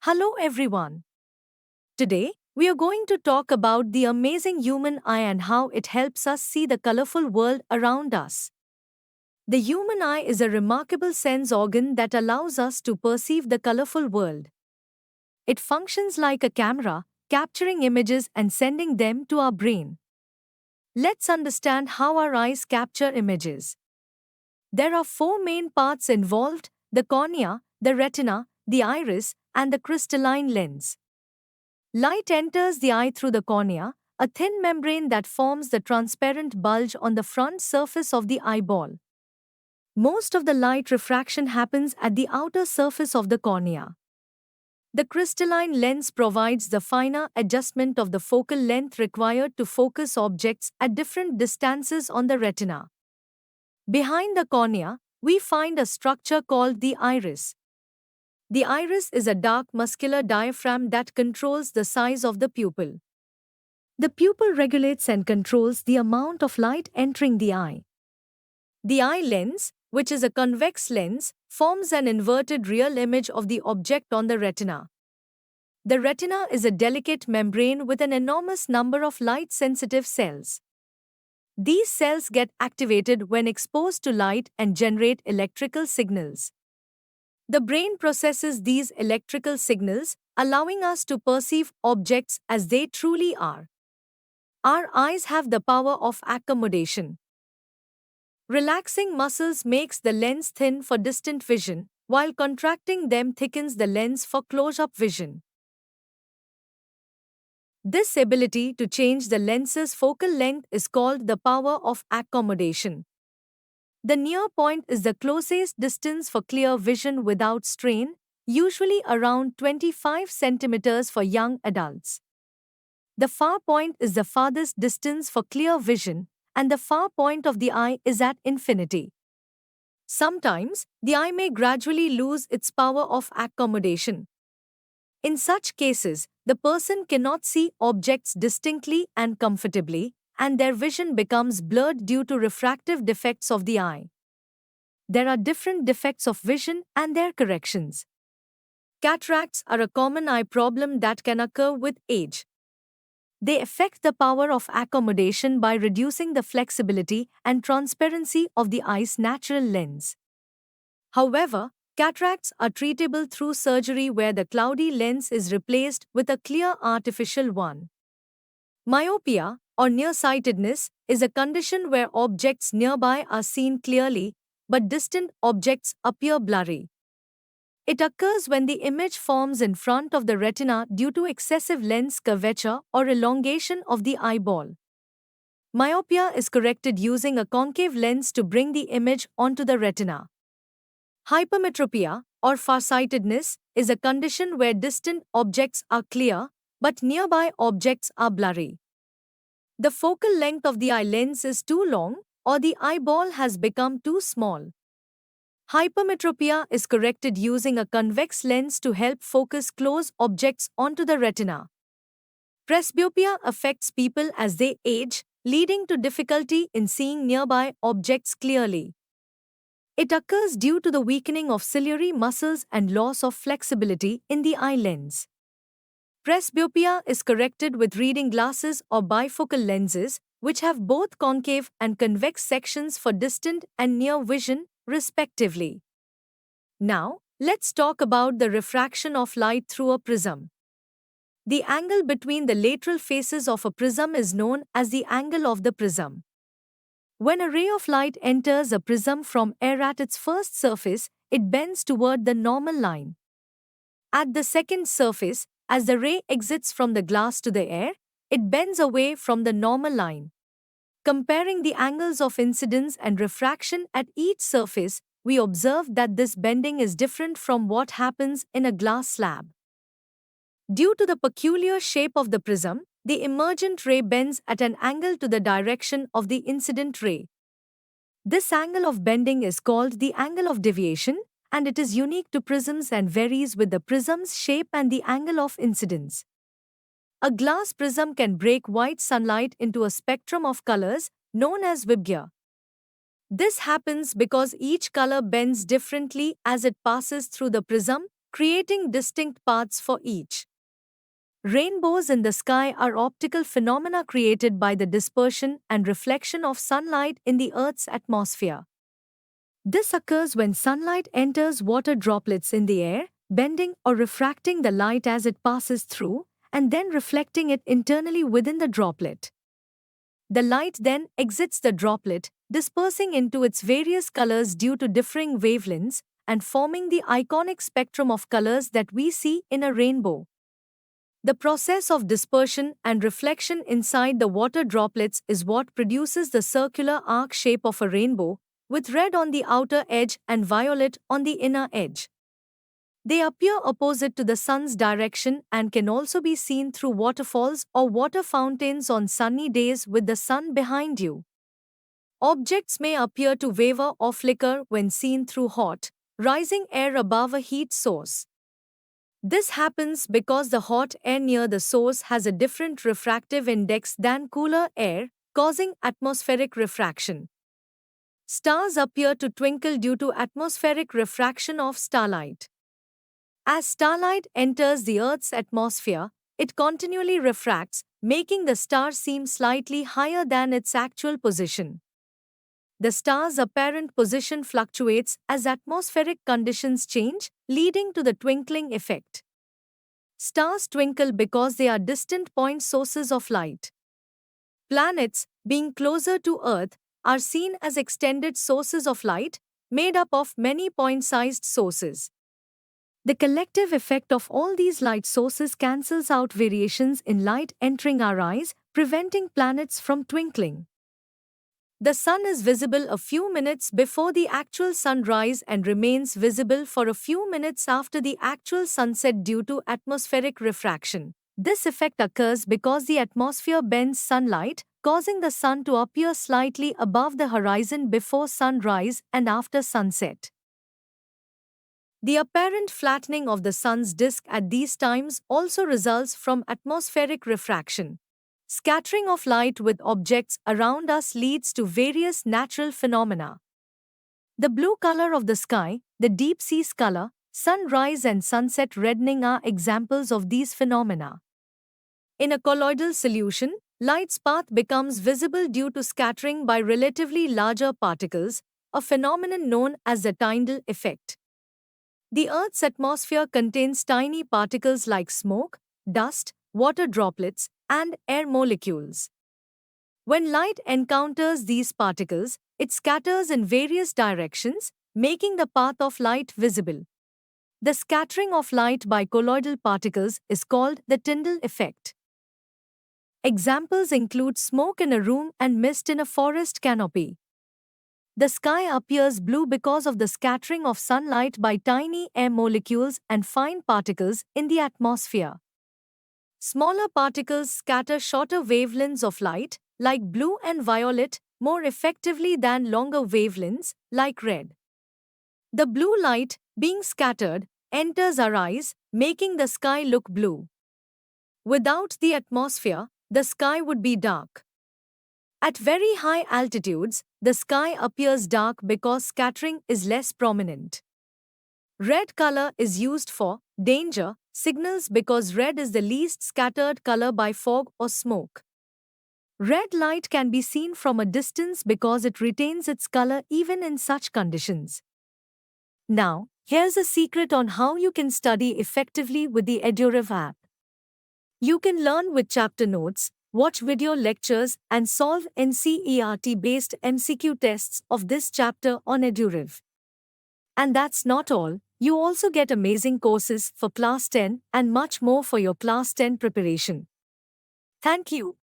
Hello everyone. Today, we are going to talk about the amazing human eye and how it helps us see the colorful world around us. The human eye is a remarkable sense organ that allows us to perceive the colorful world. It functions like a camera, capturing images and sending them to our brain. Let's understand how our eyes capture images. There are four main parts involved: the cornea, the retina, the iris, and the crystalline lens. Light enters the eye through the cornea, a thin membrane that forms the transparent bulge on the front surface of the eyeball. Most of the light refraction happens at the outer surface of the cornea. The crystalline lens provides the finer adjustment of the focal length required to focus objects at different distances on the retina. Behind the cornea, we find a structure called the iris. The iris is a dark muscular diaphragm that controls the size of the pupil. The pupil regulates and controls the amount of light entering the eye. The eye lens, which is a convex lens, forms an inverted real image of the object on the retina. The retina is a delicate membrane with an enormous number of light-sensitive cells. These cells get activated when exposed to light and generate electrical signals. The brain processes these electrical signals, allowing us to perceive objects as they truly are. Our eyes have the power of accommodation. Relaxing muscles makes the lens thin for distant vision, while contracting them thickens the lens for close-up vision. This ability to change the lens's focal length is called the power of accommodation. The near point is the closest distance for clear vision without strain, usually around 25 centimeters for young adults. The far point is the farthest distance for clear vision, and the far point of the eye is at infinity. Sometimes, the eye may gradually lose its power of accommodation. In such cases, the person cannot see objects distinctly and comfortably, and their vision becomes blurred due to refractive defects of the eye. There are different defects of vision and their corrections. Cataracts are a common eye problem that can occur with age. They affect the power of accommodation by reducing the flexibility and transparency of the eye's natural lens. However, cataracts are treatable through surgery where the cloudy lens is replaced with a clear artificial one. Myopia, or nearsightedness, is a condition where objects nearby are seen clearly, but distant objects appear blurry. It occurs when the image forms in front of the retina due to excessive lens curvature or elongation of the eyeball. Myopia is corrected using a concave lens to bring the image onto the retina. Hypermetropia, or farsightedness, is a condition where distant objects are clear, but nearby objects are blurry. The focal length of the eye lens is too long, or the eyeball has become too small. Hypermetropia is corrected using a convex lens to help focus close objects onto the retina. Presbyopia affects people as they age, leading to difficulty in seeing nearby objects clearly. It occurs due to the weakening of ciliary muscles and loss of flexibility in the eye lens. Presbyopia is corrected with reading glasses or bifocal lenses, which have both concave and convex sections for distant and near vision, respectively. Now, let's talk about the refraction of light through a prism. The angle between the lateral faces of a prism is known as the angle of the prism. When a ray of light enters a prism from air at its first surface, it bends toward the normal line. At the second surface, as the ray exits from the glass to the air, it bends away from the normal line. Comparing the angles of incidence and refraction at each surface, we observe that this bending is different from what happens in a glass slab. Due to the peculiar shape of the prism, the emergent ray bends at an angle to the direction of the incident ray. This angle of bending is called the angle of deviation, and it is unique to prisms and varies with the prism's shape and the angle of incidence. A glass prism can break white sunlight into a spectrum of colors, known as Vibgyor. This happens because each color bends differently as it passes through the prism, creating distinct paths for each. Rainbows in the sky are optical phenomena created by the dispersion and reflection of sunlight in the Earth's atmosphere. This occurs when sunlight enters water droplets in the air, bending or refracting the light as it passes through, and then reflecting it internally within the droplet. The light then exits the droplet, dispersing into its various colors due to differing wavelengths, and forming the iconic spectrum of colors that we see in a rainbow. The process of dispersion and reflection inside the water droplets is what produces the circular arc shape of a rainbow, with red on the outer edge and violet on the inner edge. They appear opposite to the sun's direction and can also be seen through waterfalls or water fountains on sunny days with the sun behind you. Objects may appear to waver or flicker when seen through hot, rising air above a heat source. This happens because the hot air near the source has a different refractive index than cooler air, causing atmospheric refraction. Stars appear to twinkle due to atmospheric refraction of starlight. As starlight enters the Earth's atmosphere, it continually refracts, making the star seem slightly higher than its actual position. The star's apparent position fluctuates as atmospheric conditions change, leading to the twinkling effect. Stars twinkle because they are distant point sources of light. Planets, being closer to Earth, are seen as extended sources of light, made up of many point-sized sources. The collective effect of all these light sources cancels out variations in light entering our eyes, preventing planets from twinkling. The sun is visible a few minutes before the actual sunrise and remains visible for a few minutes after the actual sunset due to atmospheric refraction. This effect occurs because the atmosphere bends sunlight, causing the sun to appear slightly above the horizon before sunrise and after sunset. The apparent flattening of the sun's disk at these times also results from atmospheric refraction. Scattering of light with objects around us leads to various natural phenomena. The blue color of the sky, the deep sea's color, sunrise and sunset reddening are examples of these phenomena. In a colloidal solution, light's path becomes visible due to scattering by relatively larger particles, a phenomenon known as the Tyndall effect. The Earth's atmosphere contains tiny particles like smoke, dust, water droplets, and air molecules. When light encounters these particles, it scatters in various directions, making the path of light visible. The scattering of light by colloidal particles is called the Tyndall effect. Examples include smoke in a room and mist in a forest canopy. The sky appears blue because of the scattering of sunlight by tiny air molecules and fine particles in the atmosphere. Smaller particles scatter shorter wavelengths of light, like blue and violet, more effectively than longer wavelengths, like red. The blue light, being scattered, enters our eyes, making the sky look blue. Without the atmosphere, the sky would be dark. At very high altitudes, the sky appears dark because scattering is less prominent. Red color is used for danger signals because red is the least scattered color by fog or smoke. Red light can be seen from a distance because it retains its color even in such conditions. Now, here's a secret on how you can study effectively with the EduRev app. You can learn with chapter notes, watch video lectures, and solve NCERT-based MCQ tests of this chapter on EduRev. And that's not all, you also get amazing courses for Class 10 and much more for your Class 10 preparation. Thank you.